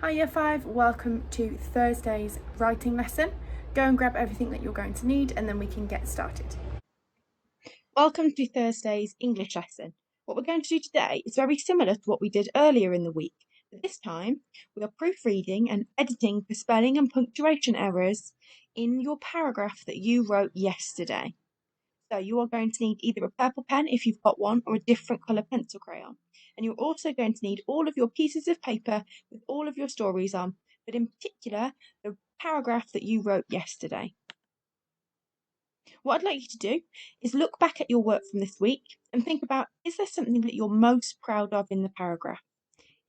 Hi Year 5, welcome to Thursday's writing lesson. Go and grab everything that you're going to need and then we can get started. Welcome to Thursday's English lesson. What we're going to do today is very similar to what we did earlier in the week, but this time we are proofreading and editing for spelling and punctuation errors in your paragraph that you wrote yesterday. So you are going to need either a purple pen if you've got one or a different colour pencil crayon. And you're also going to need all of your pieces of paper with all of your stories on, but in particular the paragraph that you wrote yesterday. What I'd like you to do is look back at your work from this week and think about, is there something that you're most proud of in the paragraph?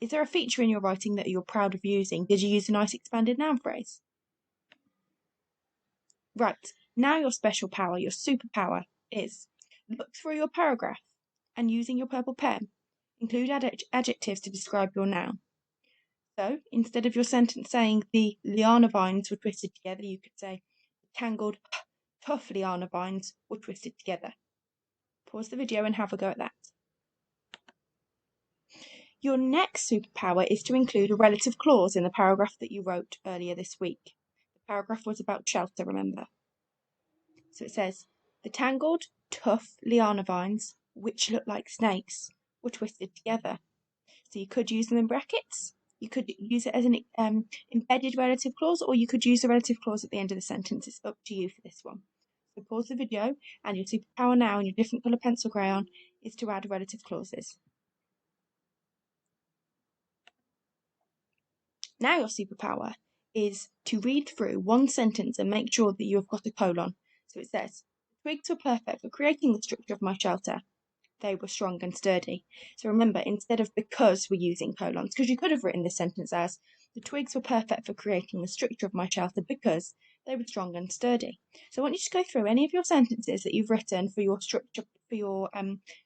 Is there a feature in your writing that you're proud of using? Did you use a nice expanded noun phrase? Right, now your special power, your superpower, is look through your paragraph and using your purple pen, include adjectives to describe your noun. So instead of your sentence saying the liana vines were twisted together, you could say tangled, tough liana vines were twisted together. Pause the video and have a go at that. Your next superpower is to include a relative clause in the paragraph that you wrote earlier this week. The paragraph was about shelter, remember? So it says, the tangled, tough liana vines, which look like snakes, were twisted together. So you could use them in brackets, you could use it as an embedded relative clause, or you could use the relative clause at the end of the sentence. It's up to you for this one. So pause the video, and your superpower now in your different colour pencil crayon is to add relative clauses. Now your superpower is to read through one sentence and make sure that you have got a colon. So it says, twigs were perfect for creating the structure of my shelter. They were strong and sturdy. So remember, instead of because, we're using colons, because you could have written this sentence as, the twigs were perfect for creating the structure of my shelter because they were strong and sturdy. So I want you to go through any of your sentences that you've written for your structure, for your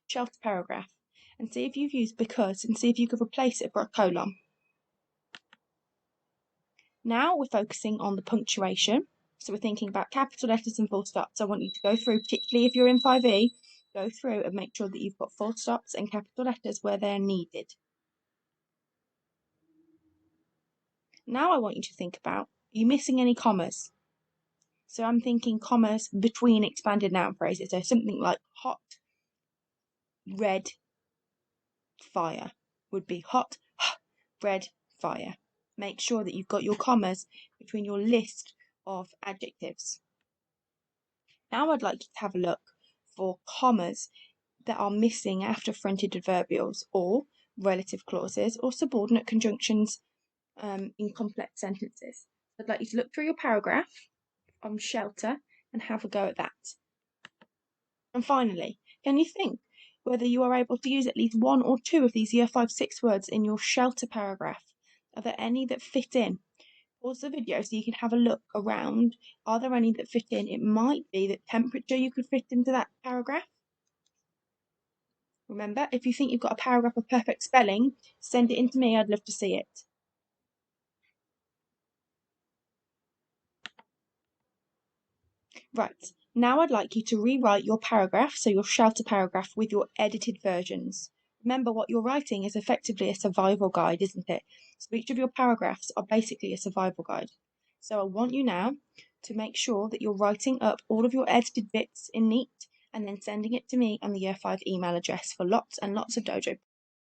shelter paragraph, and see if you've used because, and see if you could replace it for a colon. Now we're focusing on the punctuation. So we're thinking about capital letters and full stops. I want you to go through, particularly if you're in 5E, go through and make sure that you've got full stops and capital letters where they're needed. Now I want you to think about, are you missing any commas? So I'm thinking commas between expanded noun phrases. So something like hot, red, fire would be hot, red, fire. Make sure that you've got your commas between your list of adjectives. Now I'd like you to have a look for commas that are missing after fronted adverbials or relative clauses or subordinate conjunctions in complex sentences. I'd like you to look through your paragraph on shelter and have a go at that. And finally, can you think whether you are able to use at least one or two of these Year 5-6 words in your shelter paragraph? Are there any that fit in? Pause the video so you can have a look around. Are there any that fit in? It might be that temperature you could fit into that paragraph. Remember, if you think you've got a paragraph of perfect spelling, send it in to me. I'd love to see it. Right, now I'd like you to rewrite your paragraph, so your shelter paragraph, with your edited versions. Remember, what you're writing is effectively a survival guide, isn't it? So each of your paragraphs are basically a survival guide. So I want you now to make sure that you're writing up all of your edited bits in neat and then sending it to me on the Year 5 email address for lots and lots of dojo